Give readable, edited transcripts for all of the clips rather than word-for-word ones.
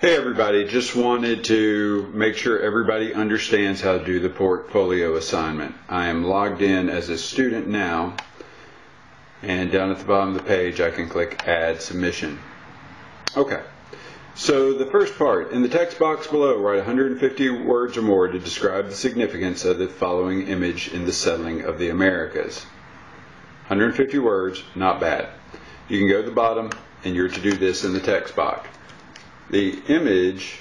Hey everybody, just wanted to make sure everybody understands how to do the portfolio assignment. I am logged in as a student now, and down at the bottom of the page I can click Add Submission. Okay, so the first part, in the text box below, write 150 words or more to describe the significance of the following image in the settling of the Americas. 150 words, not bad. You can go to the bottom and you're to do this in the text box. The image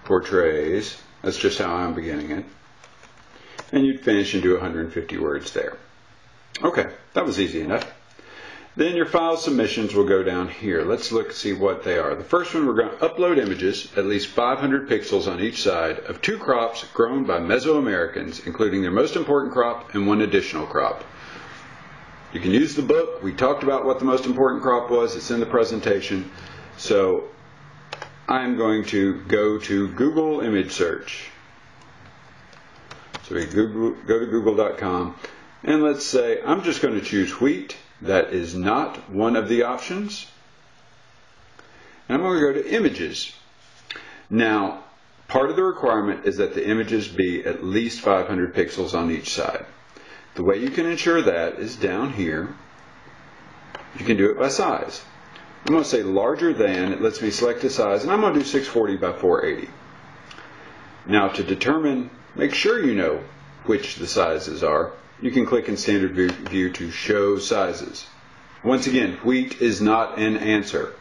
portrays, that's just how I'm beginning it, and you'd finish and do 150 words there. Okay, that was easy enough. Then your file submissions will go down here. Let's look and see what they are. The first one, we're going to upload images, at least 500 pixels on each side, of 2 crops grown by Mesoamericans, including their most important crop and 1 additional crop. You can use the book. We talked about what the most important crop was. It's in the presentation. So I'm going to go to Google image search. So we go to google.com, and let's say I'm just going to choose wheat. That is not one of the options. And I'm going to go to images. Now, part of the requirement is that the images be at least 500 pixels on each side. The way you can ensure that is down here. You can do it by size. I'm going to say larger than. It lets me select a size, and I'm going to do 640 by 480. Now, to determine, make sure you know which the sizes are. You can click in standard view to show sizes. Once again, wheat is not an answer.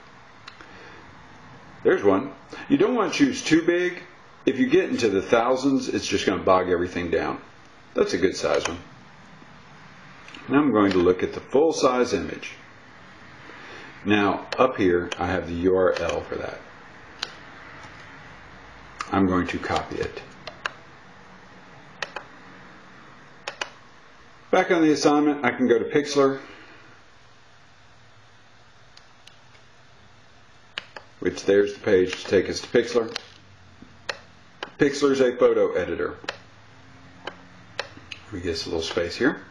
There's one. You don't want to choose too big. If you get into the thousands, it's just going to bog everything down. That's a good size one. Now I'm going to look at the full size image. Now, up here, I have the URL for that. I'm going to copy it. Back on the assignment, I can go to Pixlr, which there's the page to take us to Pixlr. Pixlr is a photo editor. Let me get us a little space here.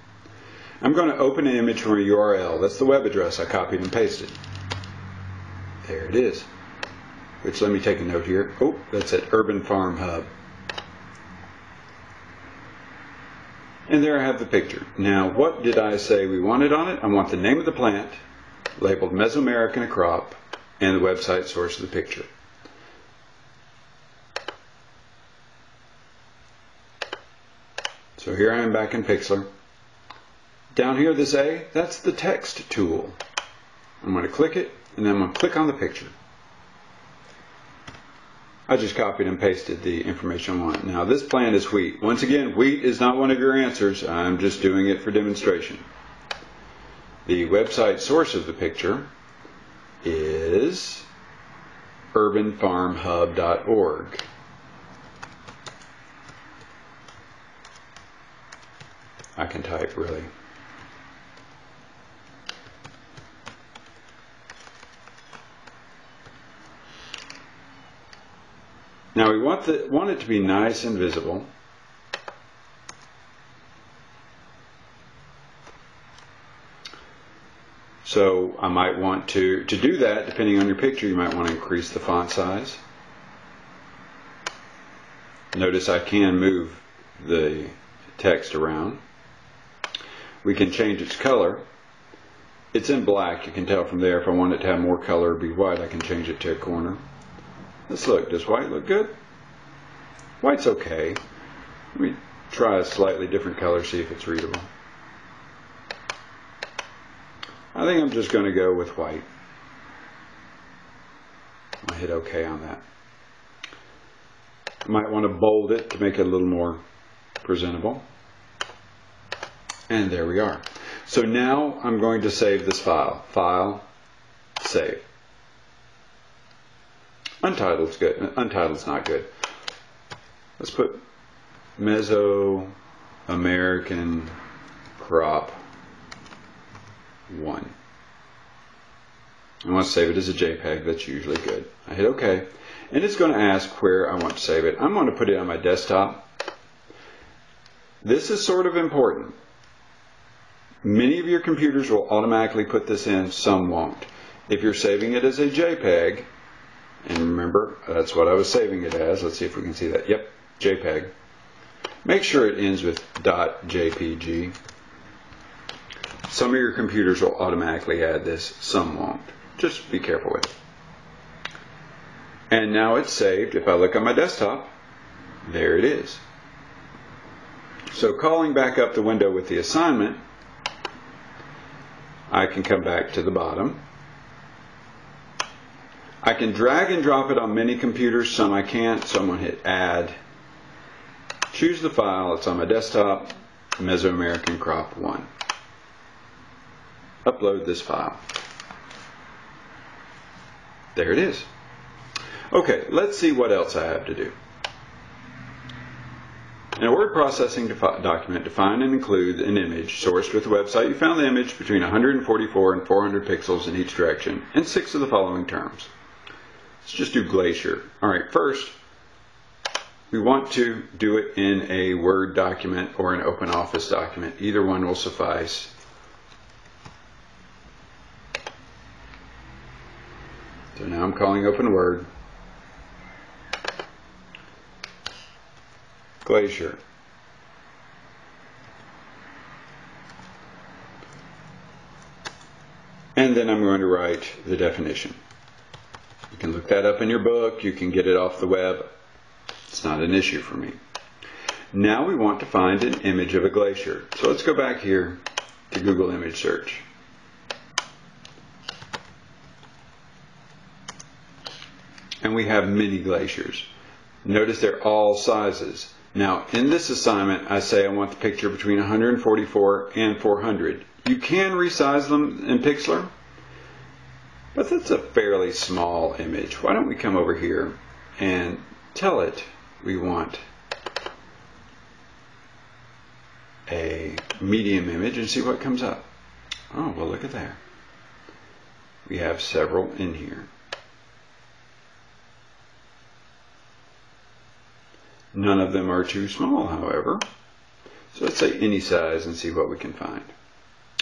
I'm going to open an image from a URL. That's the web address I copied and pasted. There it is. Which, let me take a note here. Oh, that's at Urban Farm Hub. And there I have the picture. Now, what did I say we wanted on it? I want the name of the plant, labeled Mesoamerican crop, and the website source of the picture. So here I am back in Pixlr. Down here, this A, that's the text tool. I'm going to click it, and then I'm going to click on the picture. I just copied and pasted the information I want. Now, this plant is wheat. Once again, wheat is not one of your answers. I'm just doing it for demonstration. The website source of the picture is urbanfarmhub.org. I can type, really. Now we want it to be nice and visible. So I might want to do that, depending on your picture, you might want to increase the font size. Notice I can move the text around. We can change its color. It's in black, you can tell from there. If I want it to have more color, be white, I can change it to a corner. Let's look. Does white look good? White's okay. Let me try a slightly different color, see if it's readable. I think I'm just going to go with white. I'll hit OK on that. I might want to bold it to make it a little more presentable. And there we are. So now I'm going to save this file. File, save. Untitled's good. Untitled's not good. Let's put Mesoamerican crop 1. I want to save it as a JPEG. That's usually good. I hit OK. And it's going to ask where I want to save it. I'm going to put it on my desktop. This is sort of important. Many of your computers will automatically put this in. Some won't. If you're saving it as a JPEG, And remember, that's what I was saving it as. Let's see if we can see that. Yep, JPEG. Make sure it ends with .jpg. Some of your computers will automatically add this, some won't. Just be careful with it. And now it's saved. If I look on my desktop, there it is. So calling back up the window with the assignment, I can come back to the bottom. I can drag and drop it on many computers, some I can't, so I'm going to hit Add. Choose the file, it's on my desktop, Mesoamerican Crop 1. Upload this file. There it is. Okay, let's see what else I have to do. In a word processing document, define and include an image sourced with the website. You found the image between 144 and 400 pixels in each direction, and 6 of the following terms. Let's just do Glacier. All right, first, we want to do it in a Word document or an OpenOffice document. Either one will suffice. So now I'm calling Open Word. Glacier. And then I'm going to write the definition. You can look that up in your book. You can get it off the web. It's not an issue for me. Now we want to find an image of a glacier. So let's go back here to Google Image Search. And we have many glaciers. Notice they're all sizes. Now, in this assignment, I say I want the picture between 144 and 400. You can resize them in Pixlr, but that's a fairly small image. Why don't we come over here and tell it we want a medium image and see what comes up. Oh, well, look at there. We have several in here. None of them are too small, however. So let's say any size and see what we can find.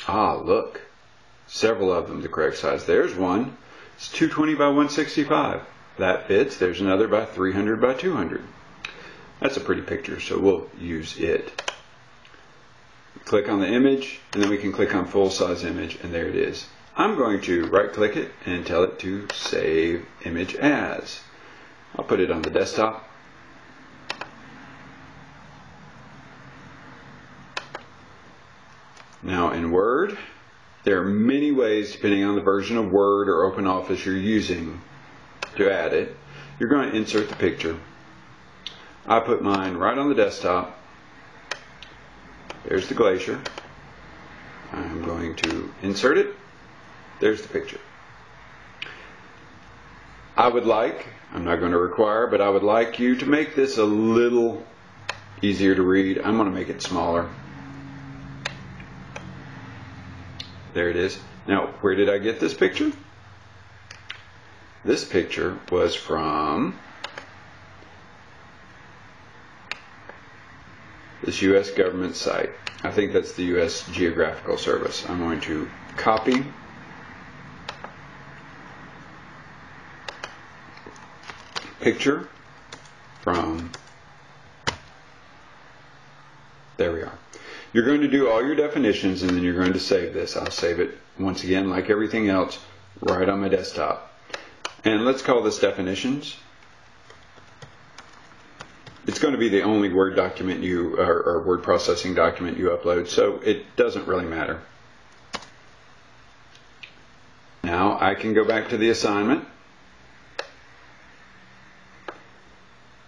Ah, look. Several of them the correct size. There's one. It's 220 by 165. That fits. There's another by 300 by 200. That's a pretty picture, so we'll use it. Click on the image, and then we can click on full size image, and there it is. I'm going to right click it and tell it to save image as. I'll put it on the desktop. Now in Word, there are many ways, depending on the version of Word or OpenOffice you're using, to add it. You're going to insert the picture. I put mine right on the desktop. There's the glacier. I'm going to insert it. There's the picture. I'm not going to require, but I would like you to make this a little easier to read. I'm going to make it smaller. There it is. Now, where did I get this picture? This picture was from this U.S. government site. I think that's the U.S. Geographical Service. I'm going to copy picture from, there we are. You're going to do all your definitions and then you're going to save this. I'll save it once again, like everything else, right on my desktop. And let's call this definitions. It's going to be the only Word document or word processing document you upload, so it doesn't really matter. Now I can go back to the assignment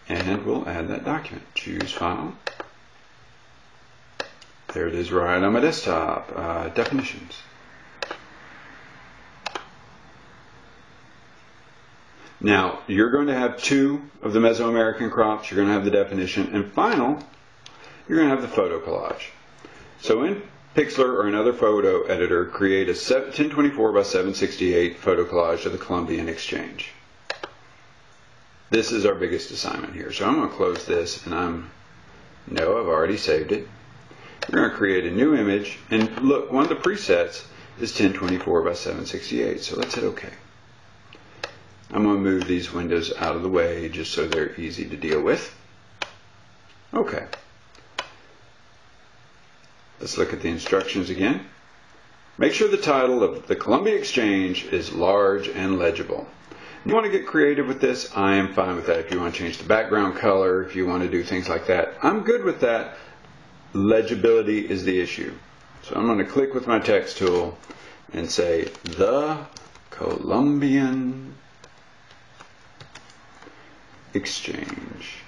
and we'll add that document. Choose File. There it is right on my desktop. Definitions. Now, you're going to have 2 of the Mesoamerican crops. You're going to have the definition. And final, you're going to have the photo collage. So in Pixlr or another photo editor, create a 1024 by 768 photo collage of the Columbian Exchange. This is our biggest assignment here. So I'm going to close this, and I've already saved it. We're going to create a new image, and look, one of the presets is 1024 by 768, so let's hit OK. I'm going to move these windows out of the way just so they're easy to deal with. Okay. Let's look at the instructions again. Make sure the title of the Columbia Exchange is large and legible. If you want to get creative with this, I am fine with that. If you want to change the background color, if you want to do things like that, I'm good with that. Legibility is the issue. So I'm going to click with my text tool and say, the Columbian Exchange.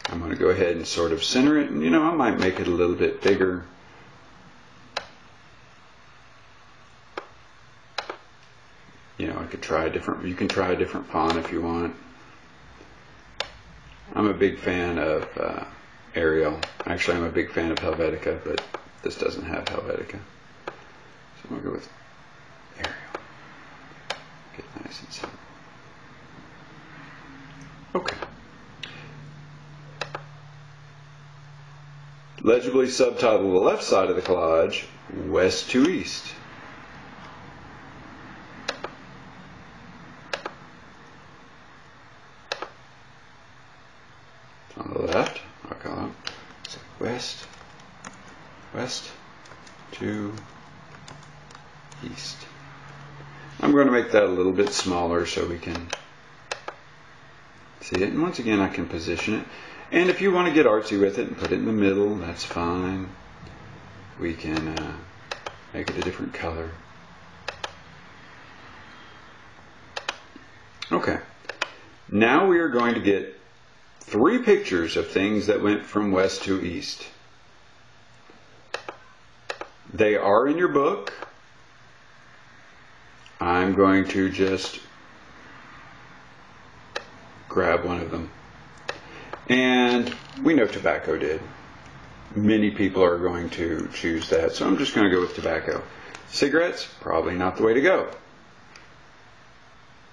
I'm going to go ahead and sort of center it, and I might make it a little bit bigger. I could try you can try a different font if you want. I'm a big fan of Arial. Actually, I'm a big fan of Helvetica, but this doesn't have Helvetica. So I'm going to go with Arial. Get nice and simple. Okay. Legibly subtitle the left side of the collage, West to East. On the left, I'll call it West to East. I'm going to make that a little bit smaller so we can see it. And once again, I can position it. And if you want to get artsy with it and put it in the middle, that's fine. We can make it a different color. Okay. Now we are going to get 3 pictures of things that went from west to east. They are in your book. I'm going to just grab one of them. And we know tobacco did. Many people are going to choose that, so I'm just going to go with tobacco. Cigarettes, probably not the way to go.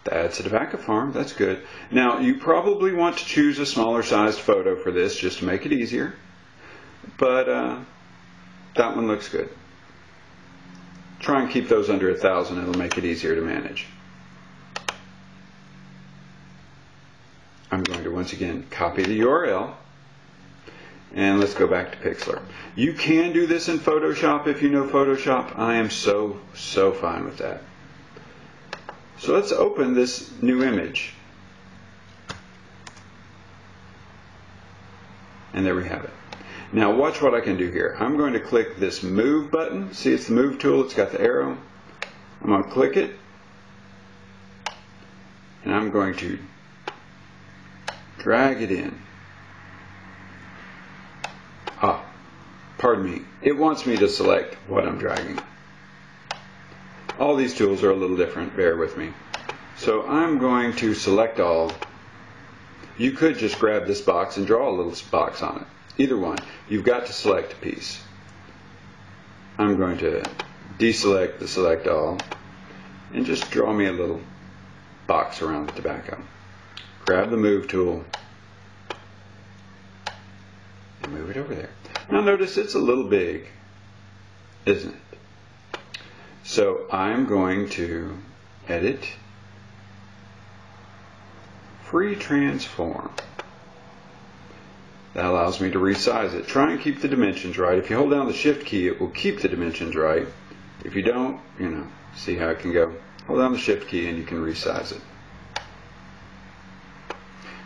That's a tobacco farm. That's good. Now, you probably want to choose a smaller sized photo for this just to make it easier. But that one looks good. Try and keep those under 1,000. It'll make it easier to manage. I'm going to once again copy the URL. And let's go back to Pixlr. You can do this in Photoshop if you know Photoshop. I am so fine with that. So let's open this new image. And there we have it. Now watch what I can do here. I'm going to click this move button. See, it's the move tool. It's got the arrow. I'm going to click it. And I'm going to drag it in. Pardon me. It wants me to select what I'm dragging. All these tools are a little different. Bear with me. So I'm going to select all. You could just grab this box and draw a little box on it. Either one. You've got to select a piece. I'm going to deselect the select all and just draw me a little box around the tobacco. Grab the move tool and move it over there. Now notice it's a little big, isn't it? So I'm going to edit, free transform. That allows me to resize it. Try and keep the dimensions right. If you hold down the shift key, it will keep the dimensions right. If you don't, see how it can go. Hold down the shift key and you can resize it.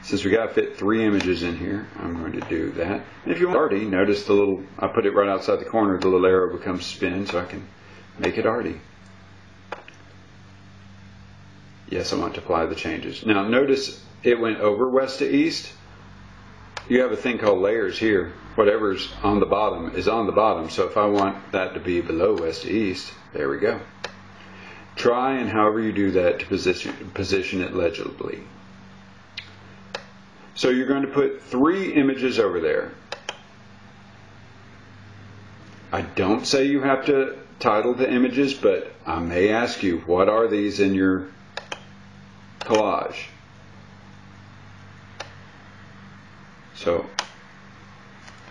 Since we got to fit 3 images in here, I'm going to do that. And if you want arty, notice the little, I put it right outside the corner, the little arrow becomes spin, so I can make it arty. Yes, I want to apply the changes. Now notice it went over west to east. You have a thing called layers here. Whatever's on the bottom is on the bottom. So if I want that to be below west to east, there we go. Try and however you do that to position it legibly. So you're going to put 3 images over there. I don't say you have to title the images, but I may ask you, what are these in your collage? So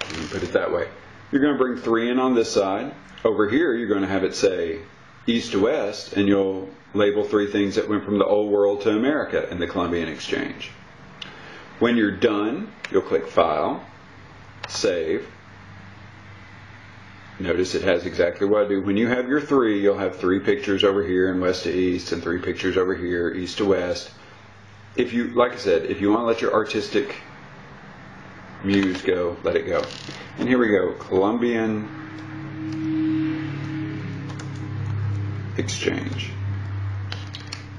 you can put it that way. You're going to bring 3 in on this side. Over here, you're going to have it say east to west, and you'll label 3 things that went from the old world to America in the Columbian Exchange. When you're done, you'll click File, Save. Notice it has exactly what I do. When you have your 3, you'll have 3 pictures over here in west to east and 3 pictures over here east to west. If you, like I said, if you want to let your artistic muse go, let it go. And here we go, Columbian Exchange.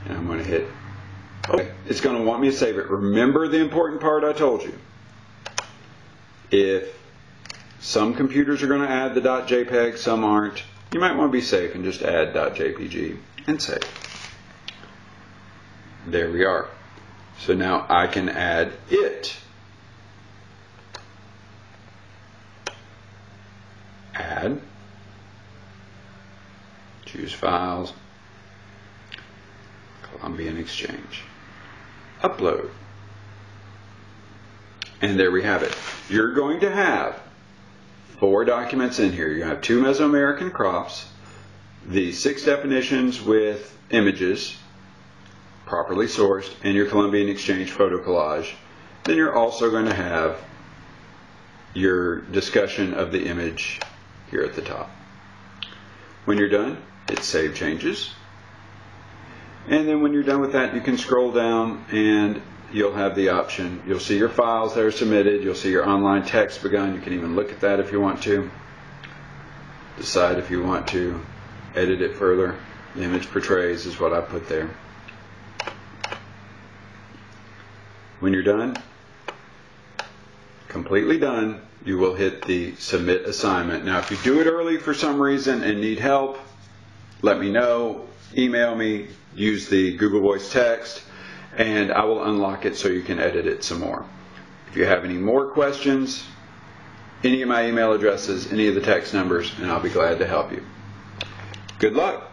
And I'm going to hit OK. It's going to want me to save it. Remember the important part I told you. If some computers are going to add the .jpeg, some aren't, you might want to be safe and just add .jpg and save. There we are. So now I can add it. Add. Choose Files. Columbian Exchange. Upload. And there we have it. You're going to have 4 documents in here. You have 2 Mesoamerican crops, the 6 definitions with images, properly sourced, and your Columbian Exchange photo collage. Then you're also going to have your discussion of the image here at the top. When you're done, hit Save Changes. And then when you're done with that, you can scroll down and you'll have the option. You'll see your files that are submitted. You'll see your online text begun. You can even look at that if you want to. Decide if you want to edit it further. The image portrays is what I put there. When you're done, completely done, you will hit the Submit Assignment. Now, if you do it early for some reason and need help, let me know. Email me. Use the Google Voice text, and I will unlock it so you can edit it some more. If you have any more questions, any of my email addresses, any of the text numbers, and I'll be glad to help you. Good luck.